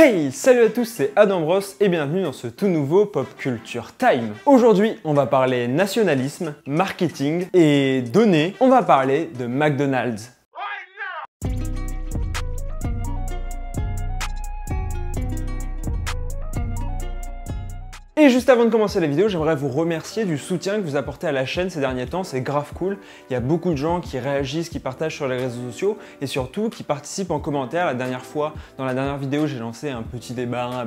Hey, salut à tous, c'est Adam Bros et bienvenue dans ce tout nouveau Pop Culture Time. Aujourd'hui, on va parler nationalisme, marketing et données. On va parler de McDonald's. Et juste avant de commencer la vidéo, j'aimerais vous remercier du soutien que vous apportez à la chaîne ces derniers temps, c'est grave cool. Il y a beaucoup de gens qui réagissent, qui partagent sur les réseaux sociaux et surtout qui participent en commentaire. La dernière fois, dans la dernière vidéo, j'ai lancé un petit débat un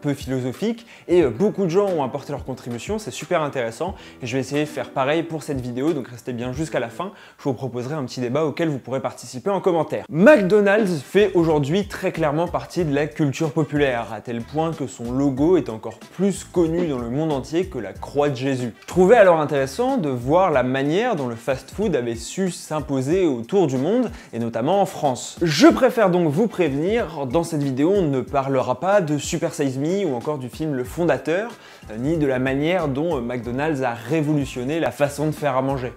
peu philosophique et beaucoup de gens ont apporté leur contribution, c'est super intéressant et je vais essayer de faire pareil pour cette vidéo, donc restez bien jusqu'à la fin. Je vous proposerai un petit débat auquel vous pourrez participer en commentaire. McDonald's fait aujourd'hui très clairement partie de la culture populaire, à tel point que son logo est encore plus connu dans le monde entier que la croix de Jésus. Je trouvais alors intéressant de voir la manière dont le fast-food avait su s'imposer autour du monde, et notamment en France. Je préfère donc vous prévenir, dans cette vidéo on ne parlera pas de Super Size Me ou encore du film Le Fondateur, ni de la manière dont McDonald's a révolutionné la façon de faire à manger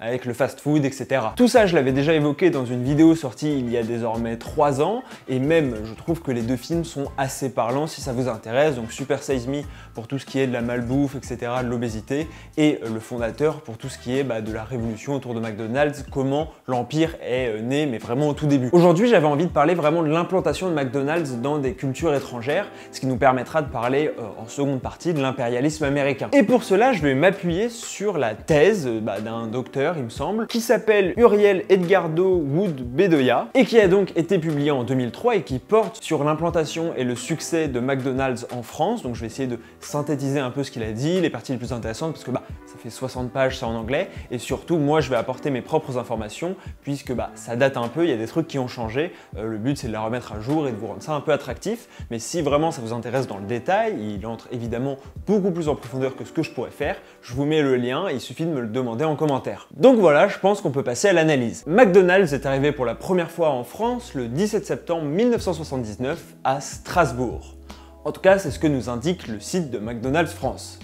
avec le fast-food, etc. Tout ça, je l'avais déjà évoqué dans une vidéo sortie il y a désormais 3 ans, et même, je trouve que les deux films sont assez parlants si ça vous intéresse, donc Super Size Me pour tout ce qui est de la malbouffe, etc., de l'obésité, et Le Fondateur pour tout ce qui est de la révolution autour de McDonald's, comment l'empire est né, mais vraiment au tout début. Aujourd'hui, j'avais envie de parler vraiment de l'implantation de McDonald's dans des cultures étrangères, ce qui nous permettra de parler en seconde partie de l'impérialisme américain. Et pour cela, je vais m'appuyer sur la thèse d'un docteur, il me semble, qui s'appelle Uriel Edgardo Wood Bedoya et qui a donc été publié en 2003 et qui porte sur l'implantation et le succès de McDonald's en France. Donc je vais essayer de synthétiser un peu ce qu'il a dit, les parties les plus intéressantes, parce que ça fait 60 pages, c'est en anglais, et surtout moi je vais apporter mes propres informations puisque ça date un peu, il y a des trucs qui ont changé. Le but c'est de la remettre à jour et de vous rendre ça un peu attractif, mais si vraiment ça vous intéresse dans le détail, il entre évidemment beaucoup plus en profondeur que ce que je pourrais faire. Je vous mets le lien, il suffit de me le demander en commentaire. Donc voilà, je pense qu'on peut passer à l'analyse. McDonald's est arrivé pour la première fois en France le 17 septembre 1979 à Strasbourg. En tout cas, c'est ce que nous indique le site de McDonald's France.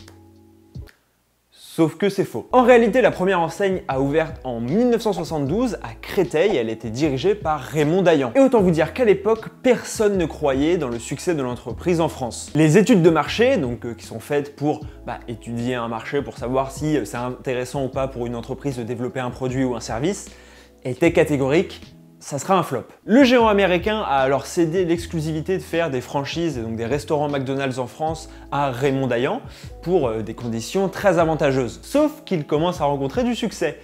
Sauf que c'est faux. En réalité, la première enseigne a ouvert en 1972 à Créteil, elle était dirigée par Raymond Dayan. Et autant vous dire qu'à l'époque, personne ne croyait dans le succès de l'entreprise en France. Les études de marché, donc qui sont faites pour étudier un marché, pour savoir si c'est intéressant ou pas pour une entreprise de développer un produit ou un service, étaient catégoriques. Ça sera un flop. Le géant américain a alors cédé l'exclusivité de faire des franchises et donc des restaurants McDonald's en France à Raymond Dayan pour des conditions très avantageuses. Sauf qu'il commence à rencontrer du succès.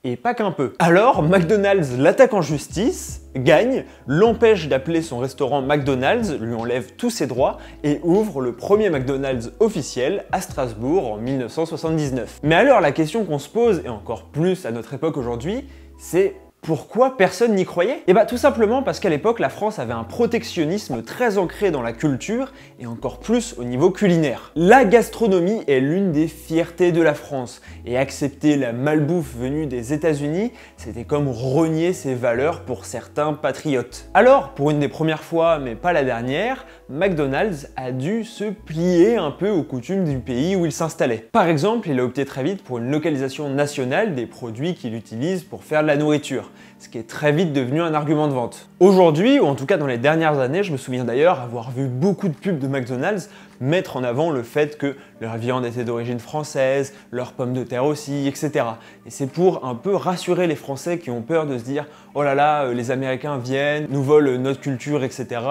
Et pas qu'un peu. Alors, McDonald's l'attaque en justice, gagne, l'empêche d'appeler son restaurant McDonald's, lui enlève tous ses droits et ouvre le premier McDonald's officiel à Strasbourg en 1979. Mais alors, la question qu'on se pose, et encore plus à notre époque aujourd'hui, c'est pourquoi personne n'y croyait? Et tout simplement parce qu'à l'époque, la France avait un protectionnisme très ancré dans la culture et encore plus au niveau culinaire. La gastronomie est l'une des fiertés de la France et accepter la malbouffe venue des États-Unis, c'était comme renier ses valeurs pour certains patriotes. Alors, pour une des premières fois, mais pas la dernière, McDonald's a dû se plier un peu aux coutumes du pays où il s'installait. Par exemple, il a opté très vite pour une localisation nationale des produits qu'il utilise pour faire de la nourriture, ce qui est très vite devenu un argument de vente. Aujourd'hui, ou en tout cas dans les dernières années, je me souviens d'ailleurs avoir vu beaucoup de pubs de McDonald's mettre en avant le fait que leur viande était d'origine française, leurs pommes de terre aussi, etc. Et c'est pour un peu rassurer les Français qui ont peur de se dire « Oh là là, les Américains viennent, nous volent notre culture, etc.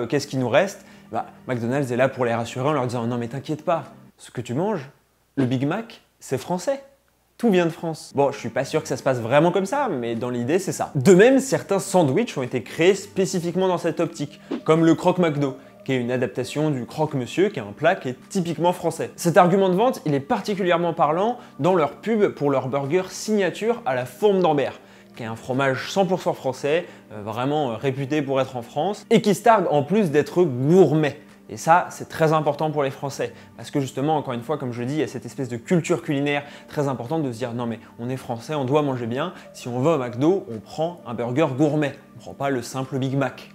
Qu'est-ce qui nous reste ?» McDonald's est là pour les rassurer en leur disant « Non mais t'inquiète pas, ce que tu manges, le Big Mac, c'est français. Tout vient de France. » Bon, je suis pas sûr que ça se passe vraiment comme ça, mais dans l'idée, c'est ça. De même, certains sandwichs ont été créés spécifiquement dans cette optique, comme le Croque McDo, qui est une adaptation du croque-monsieur, qui est un plat qui est typiquement français. Cet argument de vente, il est particulièrement parlant dans leur pub pour leur burger signature à la fourme d'Ambert, qui est un fromage 100% français, vraiment réputé pour être en France, et qui se targue en plus d'être gourmet. Et ça, c'est très important pour les Français, parce que justement, encore une fois, comme je le dis, il y a cette espèce de culture culinaire très importante de se dire non mais on est Français, on doit manger bien, si on va au McDo, on prend un burger gourmet, on prend pas le simple Big Mac.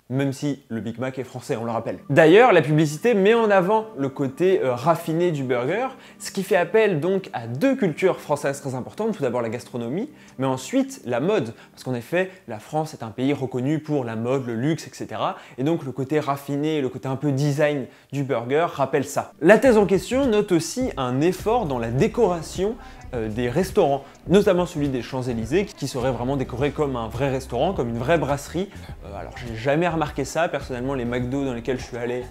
même si le Big Mac est français, on le rappelle. D'ailleurs, la publicité met en avant le côté raffiné du burger, ce qui fait appel donc à deux cultures françaises très importantes, tout d'abord la gastronomie, mais ensuite la mode, parce qu'en effet, la France est un pays reconnu pour la mode, le luxe, etc. Et donc le côté raffiné, le côté un peu design du burger rappelle ça. La thèse en question note aussi un effort dans la décoration des restaurants, notamment celui des Champs-Élysées, qui serait vraiment décoré comme un vrai restaurant, comme une vraie brasserie. Alors j'ai jamais remarqué ça, personnellement les McDo dans lesquels je suis allé,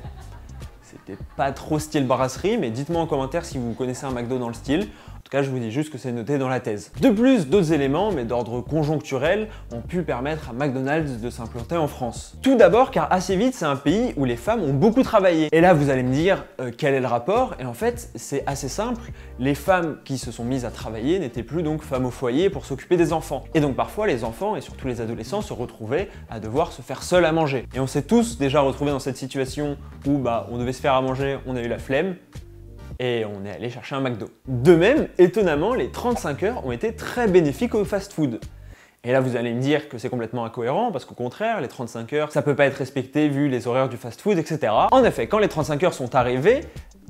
c'était pas trop style brasserie, mais dites-moi en commentaire si vous connaissez un McDo dans le style. En tout cas, je vous dis juste que c'est noté dans la thèse. De plus, d'autres éléments, mais d'ordre conjoncturel, ont pu permettre à McDonald's de s'implanter en France. Tout d'abord, car assez vite, c'est un pays où les femmes ont beaucoup travaillé. Et là, vous allez me dire, quel est le rapport? Et en fait, c'est assez simple. Les femmes qui se sont mises à travailler n'étaient plus donc femmes au foyer pour s'occuper des enfants. Et donc parfois, les enfants, et surtout les adolescents, se retrouvaient à devoir se faire seuls à manger. Et on s'est tous déjà retrouvés dans cette situation où on devait se faire à manger, on a eu la flemme, et on est allé chercher un McDo. De même, étonnamment, les 35 heures ont été très bénéfiques au fast-food. Et là, vous allez me dire que c'est complètement incohérent, parce qu'au contraire, les 35 heures, ça peut pas être respecté vu les horaires du fast-food, etc. En effet, quand les 35 heures sont arrivées,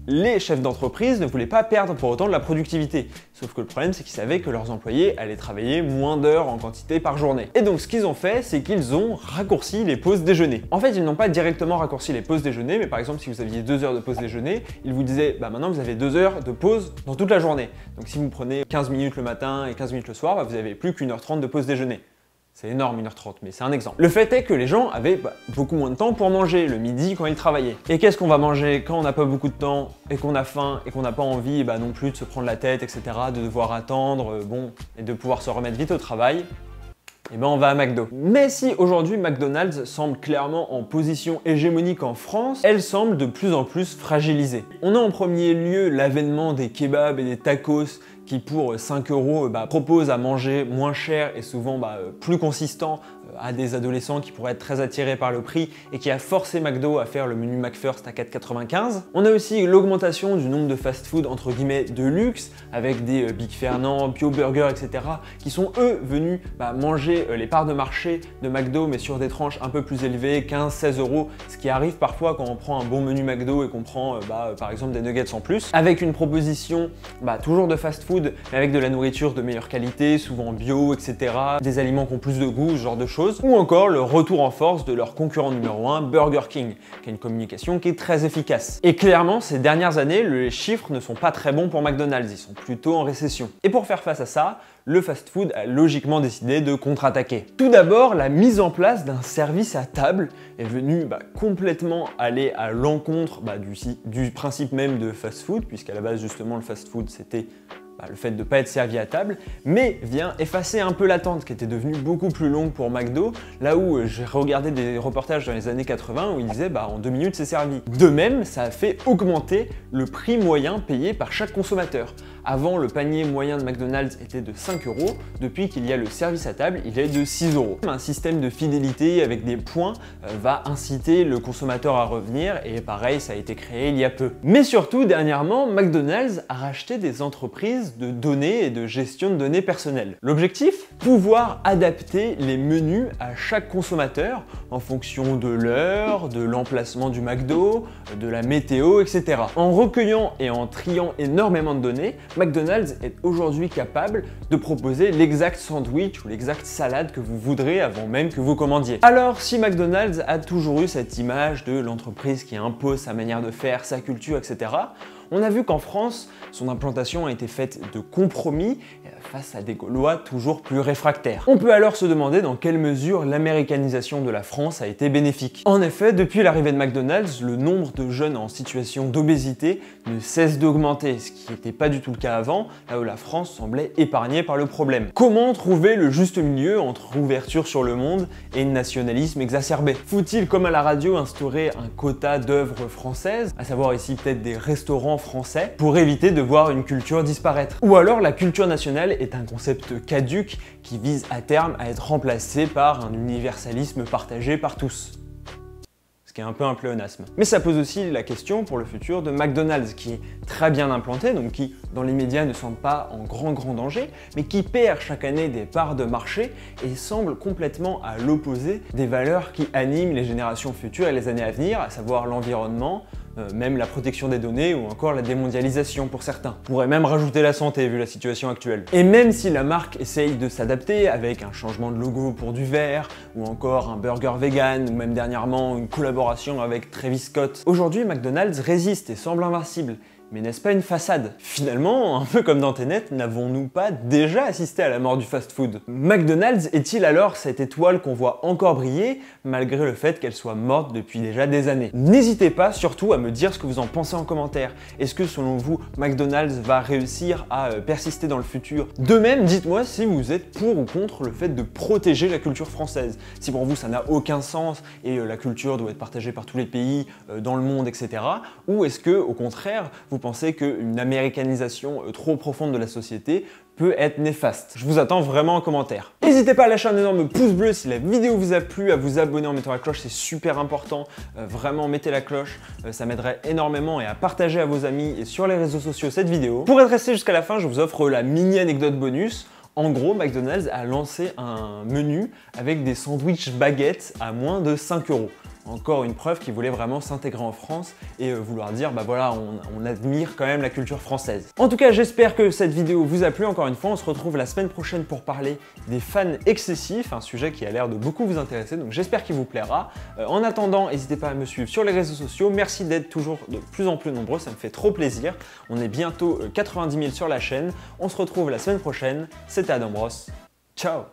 les chefs d'entreprise ne voulaient pas perdre pour autant de la productivité. Sauf que le problème, c'est qu'ils savaient que leurs employés allaient travailler moins d'heures en quantité par journée. Et donc, ce qu'ils ont fait, c'est qu'ils ont raccourci les pauses déjeuner. En fait, ils n'ont pas directement raccourci les pauses déjeuner, mais par exemple, si vous aviez 2 heures de pause déjeuner, ils vous disaient, maintenant vous avez 2 heures de pause dans toute la journée. Donc si vous prenez 15 minutes le matin et 15 minutes le soir, vous n'avez plus qu'1h30 de pause déjeuner. C'est énorme, 1h30, mais c'est un exemple. Le fait est que les gens avaient beaucoup moins de temps pour manger, le midi quand ils travaillaient. Et qu'est-ce qu'on va manger quand on n'a pas beaucoup de temps, et qu'on a faim, et qu'on n'a pas envie non plus de se prendre la tête, etc., de devoir attendre, et de pouvoir se remettre vite au travail? On va à McDo. Mais si aujourd'hui McDonald's semble clairement en position hégémonique en France, elle semble de plus en plus fragilisée. On a en premier lieu l'avènement des kebabs et des tacos qui pour 5 € proposent à manger moins cher et souvent plus consistant à des adolescents qui pourraient être très attirés par le prix et qui a forcé McDo à faire le menu McFirst à 4,95 €. On a aussi l'augmentation du nombre de fast-food entre guillemets de luxe avec des Big Fernand, Bio Burger, etc. qui sont eux venus manger les parts de marché de McDo mais sur des tranches un peu plus élevées, 15-16 €, ce qui arrive parfois quand on prend un bon menu McDo et qu'on prend par exemple des nuggets en plus, avec une proposition toujours de fast-food mais avec de la nourriture de meilleure qualité, souvent bio, etc. Des aliments qui ont plus de goût, ce genre de choses. Ou encore le retour en force de leur concurrent numéro 1, Burger King, qui a une communication qui est très efficace. Et clairement, ces dernières années, les chiffres ne sont pas très bons pour McDonald's, ils sont plutôt en récession. Et pour faire face à ça, le fast-food a logiquement décidé de contre-attaquer. Tout d'abord, la mise en place d'un service à table est venue complètement aller à l'encontre du principe même de fast-food, puisqu'à la base, justement, le fast-food, c'était le fait de ne pas être servi à table, mais vient effacer un peu l'attente qui était devenue beaucoup plus longue pour McDo, là où j'ai regardé des reportages dans les années 80 où ils disaient en 2 minutes c'est servi. De même, ça a fait augmenter le prix moyen payé par chaque consommateur. Avant, le panier moyen de McDonald's était de 5 €, depuis qu'il y a le service à table, il est de 6 €. Un système de fidélité avec des points va inciter le consommateur à revenir, et pareil, ça a été créé il y a peu. Mais surtout, dernièrement, McDonald's a racheté des entreprises de données et de gestion de données personnelles. L'objectif? Pouvoir adapter les menus à chaque consommateur en fonction de l'heure, de l'emplacement du McDo, de la météo, etc. En recueillant et en triant énormément de données, McDonald's est aujourd'hui capable de proposer l'exact sandwich ou l'exact salade que vous voudrez avant même que vous commandiez. Alors, si McDonald's a toujours eu cette image de l'entreprise qui impose sa manière de faire, sa culture, etc., on a vu qu'en France, son implantation a été faite de compromis face à des Gaulois toujours plus réfractaires. On peut alors se demander dans quelle mesure l'américanisation de la France a été bénéfique. En effet, depuis l'arrivée de McDonald's, le nombre de jeunes en situation d'obésité ne cesse d'augmenter, ce qui n'était pas du tout le cas avant, là où la France semblait épargnée par le problème. Comment trouver le juste milieu entre ouverture sur le monde et nationalisme exacerbé? Faut-il, comme à la radio, instaurer un quota d'œuvres françaises, à savoir ici peut-être des restaurants français, pour éviter de voir une culture disparaître? Ou alors la culture nationale est un concept caduc qui vise à terme à être remplacé par un universalisme partagé par tous. Ce qui est un peu un pléonasme. Mais ça pose aussi la question pour le futur de McDonald's, qui est très bien implanté, donc qui dans l'immédiat ne semble pas en grand danger, mais qui perd chaque année des parts de marché et semble complètement à l'opposé des valeurs qui animent les générations futures et les années à venir, à savoir l'environnement, même la protection des données ou encore la démondialisation pour certains. On pourrait même rajouter la santé vu la situation actuelle. Et même si la marque essaye de s'adapter avec un changement de logo pour du vert ou encore un burger vegan ou même dernièrement une collaboration avec Travis Scott, aujourd'hui McDonald's résiste et semble invincible. Mais n'est-ce pas une façade? Finalement, un peu comme dans Tenet, n'avons-nous pas déjà assisté à la mort du fast-food? McDonald's est-il alors cette étoile qu'on voit encore briller, malgré le fait qu'elle soit morte depuis déjà des années? N'hésitez pas surtout à me dire ce que vous en pensez en commentaire. Est-ce que selon vous, McDonald's va réussir à persister dans le futur? De même, dites-moi si vous êtes pour ou contre le fait de protéger la culture française. Si pour vous ça n'a aucun sens et la culture doit être partagée par tous les pays, dans le monde, etc. Ou est-ce que, au contraire, vous pensez qu'une américanisation trop profonde de la société peut être néfaste? Je vous attends vraiment en commentaire. N'hésitez pas à lâcher un énorme pouce bleu si la vidéo vous a plu, à vous abonner en mettant la cloche, c'est super important. Vraiment, mettez la cloche, ça m'aiderait énormément, et à partager à vos amis et sur les réseaux sociaux cette vidéo. Pour être resté jusqu'à la fin, je vous offre la mini anecdote bonus. En gros, McDonald's a lancé un menu avec des sandwichs baguettes à moins de 5 €. Encore une preuve qu'ils voulaient vraiment s'intégrer en France et vouloir dire, bah voilà, on admire quand même la culture française. En tout cas, j'espère que cette vidéo vous a plu. Encore une fois, on se retrouve la semaine prochaine pour parler des fans excessifs, un sujet qui a l'air de beaucoup vous intéresser, donc j'espère qu'il vous plaira. En attendant, n'hésitez pas à me suivre sur les réseaux sociaux. Merci d'être toujours de plus en plus nombreux, ça me fait trop plaisir. On est bientôt 90 000 sur la chaîne. On se retrouve la semaine prochaine. C'était Adam Bros. Ciao!